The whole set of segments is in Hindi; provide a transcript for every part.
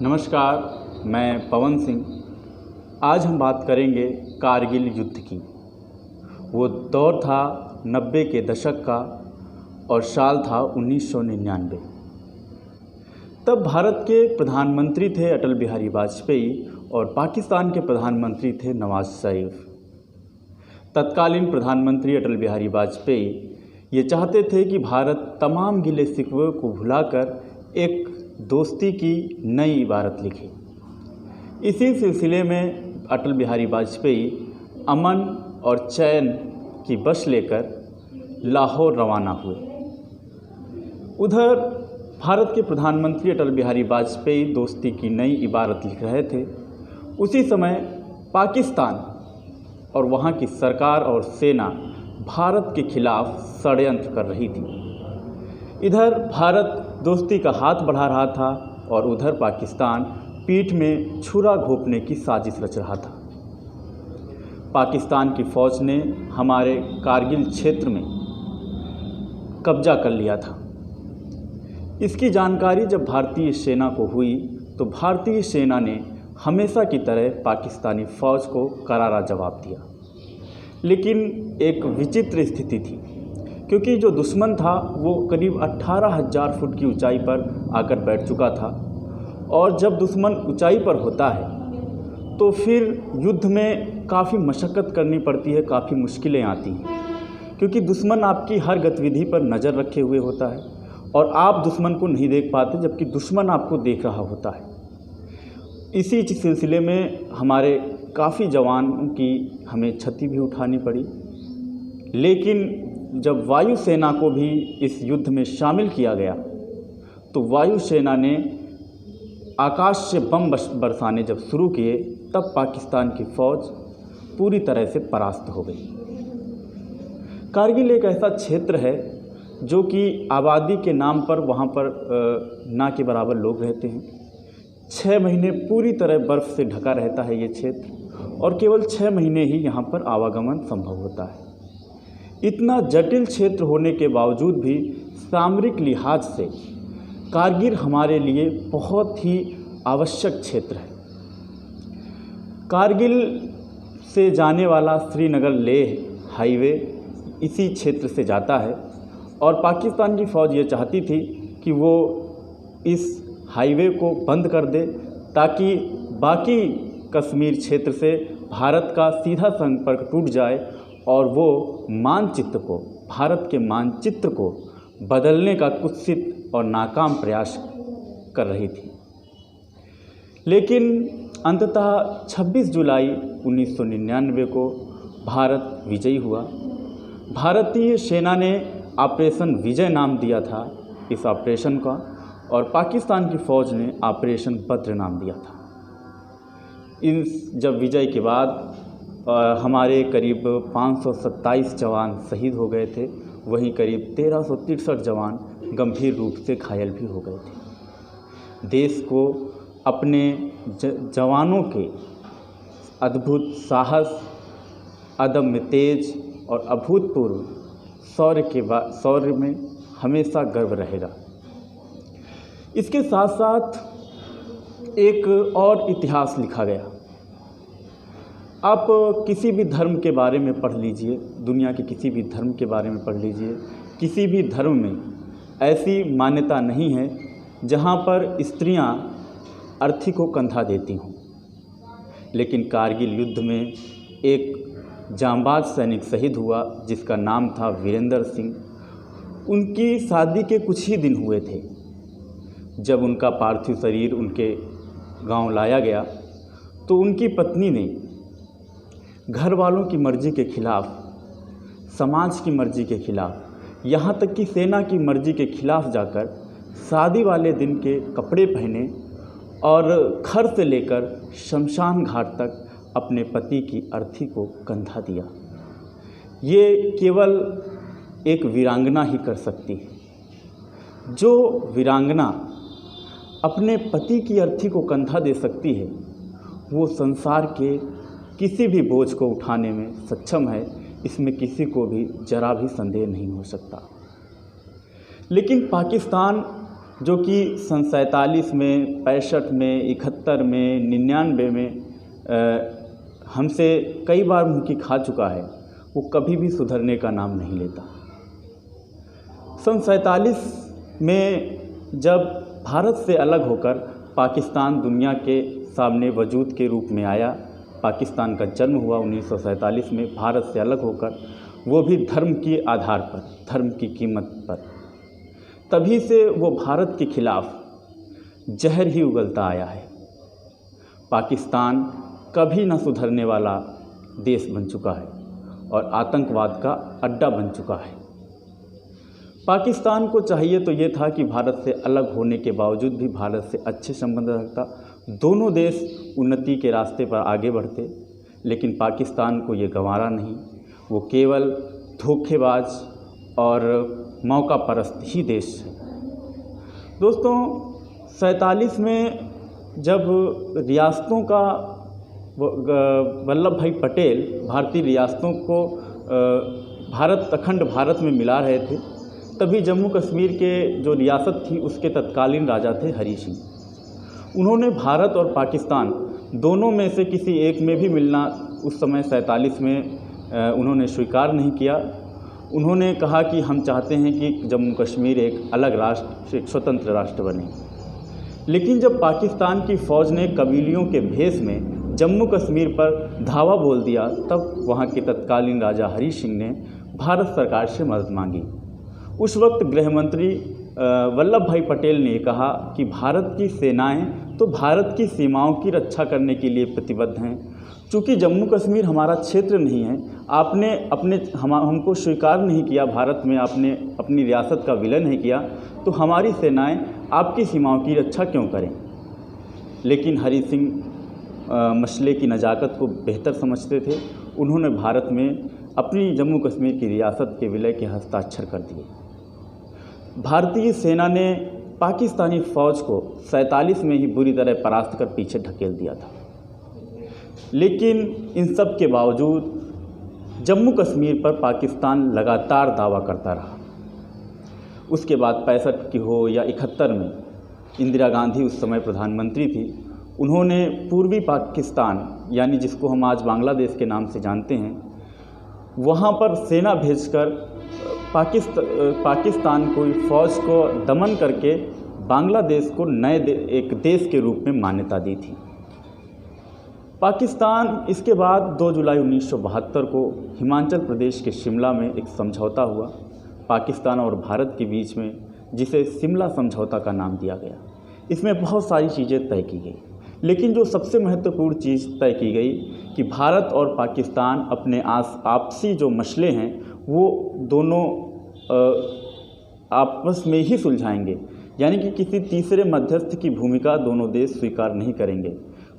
नमस्कार, मैं पवन सिंह। आज हम बात करेंगे कारगिल युद्ध की। वो दौर था 90 के दशक का और साल था 1999। तब भारत के प्रधानमंत्री थे अटल बिहारी वाजपेयी और पाकिस्तान के प्रधानमंत्री थे नवाज शरीफ। तत्कालीन प्रधानमंत्री अटल बिहारी वाजपेयी ये चाहते थे कि भारत तमाम गिले शिकवे को भुलाकर एक दोस्ती की नई इबारत लिखे। इसी सिलसिले में अटल बिहारी वाजपेयी अमन और चैन की बस लेकर लाहौर रवाना हुए। उधर भारत के प्रधानमंत्री अटल बिहारी वाजपेयी दोस्ती की नई इबारत लिख रहे थे। उसी समय पाकिस्तान और वहाँ की सरकार और सेना भारत के खिलाफ षड्यंत्र कर रही थी। इधर भारत दोस्ती का हाथ बढ़ा रहा था और उधर पाकिस्तान पीठ में छुरा घोंपने की साजिश रच रहा था। पाकिस्तान की फ़ौज ने हमारे कारगिल क्षेत्र में कब्जा कर लिया था। इसकी जानकारी जब भारतीय सेना को हुई तो भारतीय सेना ने हमेशा की तरह पाकिस्तानी फ़ौज को करारा जवाब दिया। लेकिन एक विचित्र स्थिति थी, क्योंकि जो दुश्मन था वो करीब 18,000 फुट की ऊंचाई पर आकर बैठ चुका था। और जब दुश्मन ऊंचाई पर होता है तो फिर युद्ध में काफ़ी मशक्क़त करनी पड़ती है, काफ़ी मुश्किलें आती हैं, क्योंकि दुश्मन आपकी हर गतिविधि पर नज़र रखे हुए होता है और आप दुश्मन को नहीं देख पाते, जबकि दुश्मन आपको देख रहा होता है। इसी सिलसिले में हमारे काफ़ी जवानों की हमें क्षति भी उठानी पड़ी। लेकिन जब वायुसेना को भी इस युद्ध में शामिल किया गया तो वायुसेना ने आकाश से बम बरसाने जब शुरू किए तब पाकिस्तान की फ़ौज पूरी तरह से परास्त हो गई। कारगिल एक ऐसा क्षेत्र है जो कि आबादी के नाम पर वहाँ पर ना के बराबर लोग रहते हैं। 6 महीने पूरी तरह बर्फ़ से ढका रहता है ये क्षेत्र और केवल 6 महीने ही यहाँ पर आवागमन संभव होता है। इतना जटिल क्षेत्र होने के बावजूद भी सामरिक लिहाज से कारगिल हमारे लिए बहुत ही आवश्यक क्षेत्र है। कारगिल से जाने वाला श्रीनगर लेह हाईवे इसी क्षेत्र से जाता है और पाकिस्तान की फ़ौज ये चाहती थी कि वो इस हाईवे को बंद कर दे ताकि बाकी कश्मीर क्षेत्र से भारत का सीधा संपर्क टूट जाए और वो मानचित्र को, भारत के मानचित्र को बदलने का कुत्सित और नाकाम प्रयास कर रही थी। लेकिन अंततः 26 जुलाई 1999 को भारत विजयी हुआ। भारतीय सेना ने ऑपरेशन विजय नाम दिया था इस ऑपरेशन का और पाकिस्तान की फ़ौज ने ऑपरेशन बद्र नाम दिया था। जब विजय के बाद हमारे करीब 527 जवान शहीद हो गए थे, वहीं करीब 1363 जवान गंभीर रूप से घायल भी हो गए थे। देश को अपने जवानों के अद्भुत साहस, अदम्य तेज और अभूतपूर्व शौर्य में हमेशा गर्व रहेगा। इसके साथ साथ एक और इतिहास लिखा गया। आप किसी भी धर्म के बारे में पढ़ लीजिए, दुनिया के किसी भी धर्म के बारे में पढ़ लीजिए, किसी भी धर्म में ऐसी मान्यता नहीं है जहाँ पर स्त्रियाँ अर्थी को कंधा देती हों। लेकिन कारगिल युद्ध में एक जांबाज सैनिक शहीद हुआ जिसका नाम था वीरेंद्र सिंह। उनकी शादी के कुछ ही दिन हुए थे जब उनका पार्थिव शरीर उनके गांव लाया गया तो उनकी पत्नी ने घर वालों की मर्ज़ी के ख़िलाफ़, समाज की मर्ज़ी के ख़िलाफ़, यहाँ तक कि सेना की मर्ज़ी के ख़िलाफ़ जाकर शादी वाले दिन के कपड़े पहने और घर से लेकर शमशान घाट तक अपने पति की अर्थी को कंधा दिया। ये केवल एक वीरांगना ही कर सकती है। जो वीरांगना अपने पति की अर्थी को कंधा दे सकती है वो संसार के किसी भी बोझ को उठाने में सक्षम है, इसमें किसी को भी जरा भी संदेह नहीं हो सकता। लेकिन पाकिस्तान जो कि सन 47 में, 65 में, 71 में, 99 में हमसे कई बार मुँह खा चुका है, वो कभी भी सुधरने का नाम नहीं लेता। सन 47 में जब भारत से अलग होकर पाकिस्तान दुनिया के सामने वजूद के रूप में आया, पाकिस्तान का जन्म हुआ 1947 में भारत से अलग होकर, वो भी धर्म के आधार पर, धर्म की कीमत पर। तभी से वो भारत के खिलाफ जहर ही उगलता आया है। पाकिस्तान कभी न सुधरने वाला देश बन चुका है और आतंकवाद का अड्डा बन चुका है। पाकिस्तान को चाहिए तो ये था कि भारत से अलग होने के बावजूद भी भारत से अच्छे संबंध रखता, दोनों देश उन्नति के रास्ते पर आगे बढ़ते, लेकिन पाकिस्तान को ये गंवारा नहीं। वो केवल धोखेबाज और मौका परस्त ही देश है। दोस्तों, 47 में जब रियासतों का वल्लभ भाई पटेल भारतीय रियासतों को अखंड भारत में मिला रहे थे, तभी जम्मू कश्मीर के जो रियासत थी उसके तत्कालीन राजा थे हरी सिंह। उन्होंने भारत और पाकिस्तान दोनों में से किसी एक में भी मिलना उस समय 47 में उन्होंने स्वीकार नहीं किया। उन्होंने कहा कि हम चाहते हैं कि जम्मू कश्मीर एक अलग राष्ट्र, एक स्वतंत्र राष्ट्र बने। लेकिन जब पाकिस्तान की फ़ौज ने कबीलियों के भेष में जम्मू कश्मीर पर धावा बोल दिया, तब वहाँ के तत्कालीन राजा हरी सिंह ने भारत सरकार से मदद मांगी। उस वक्त गृह मंत्री वल्लभ भाई पटेल ने कहा कि भारत की सेनाएं तो भारत की सीमाओं की रक्षा करने के लिए प्रतिबद्ध हैं। चूँकि जम्मू कश्मीर हमारा क्षेत्र नहीं है, आपने हमको स्वीकार नहीं किया, भारत में आपने अपनी रियासत का विलय नहीं किया, तो हमारी सेनाएं आपकी सीमाओं की रक्षा क्यों करें। लेकिन हरी सिंह मसले की नज़ाकत को बेहतर समझते थे। उन्होंने भारत में अपनी जम्मू कश्मीर की रियासत के विलय के हस्ताक्षर कर दिए। भारतीय सेना ने पाकिस्तानी फ़ौज को 47 में ही बुरी तरह परास्त कर पीछे ढकेल दिया था। लेकिन इन सब के बावजूद जम्मू कश्मीर पर पाकिस्तान लगातार दावा करता रहा। उसके बाद 65 की हो या 71 में, इंदिरा गांधी उस समय प्रधानमंत्री थी, उन्होंने पूर्वी पाकिस्तान यानी जिसको हम आज बांग्लादेश के नाम से जानते हैं, वहाँ पर सेना भेजकर पाकिस्तान को फ़ौज को दमन करके बांग्लादेश को एक देश के रूप में मान्यता दी थी। पाकिस्तान इसके बाद 2 जुलाई 1972 को हिमाचल प्रदेश के शिमला में एक समझौता हुआ पाकिस्तान और भारत के बीच में, जिसे शिमला समझौता का नाम दिया गया। इसमें बहुत सारी चीज़ें तय की गई, लेकिन जो सबसे महत्वपूर्ण चीज़ तय की गई कि भारत और पाकिस्तान अपने आपसी जो मसले हैं वो दोनों आपस में ही सुलझाएंगे, यानी कि किसी तीसरे मध्यस्थ की भूमिका दोनों देश स्वीकार नहीं करेंगे।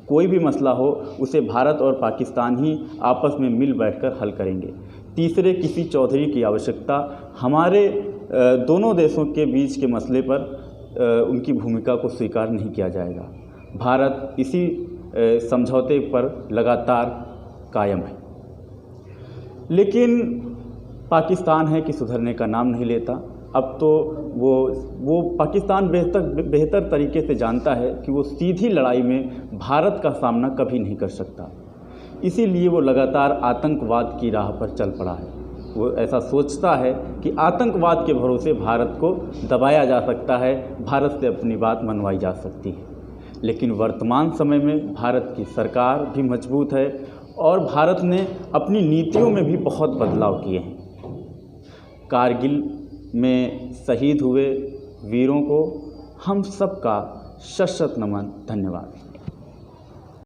कोई भी मसला हो उसे भारत और पाकिस्तान ही आपस में मिल बैठकर हल करेंगे। तीसरे किसी चौधरी की आवश्यकता हमारे दोनों देशों के बीच के मसले पर उनकी भूमिका को स्वीकार नहीं किया जाएगा। भारत इसी समझौते पर लगातार कायम है, लेकिन पाकिस्तान है कि सुधरने का नाम नहीं लेता। अब तो वो पाकिस्तान बेहतर तरीके से जानता है कि वो सीधी लड़ाई में भारत का सामना कभी नहीं कर सकता। इसीलिए वो लगातार आतंकवाद की राह पर चल पड़ा है। वो ऐसा सोचता है कि आतंकवाद के भरोसे भारत को दबाया जा सकता है, भारत से अपनी बात मनवाई जा सकती है। लेकिन वर्तमान समय में भारत की सरकार भी मजबूत है और भारत ने अपनी नीतियों में भी बहुत बदलाव किए हैं। कारगिल में शहीद हुए वीरों को हम सबका शत-शत नमन, धन्यवाद।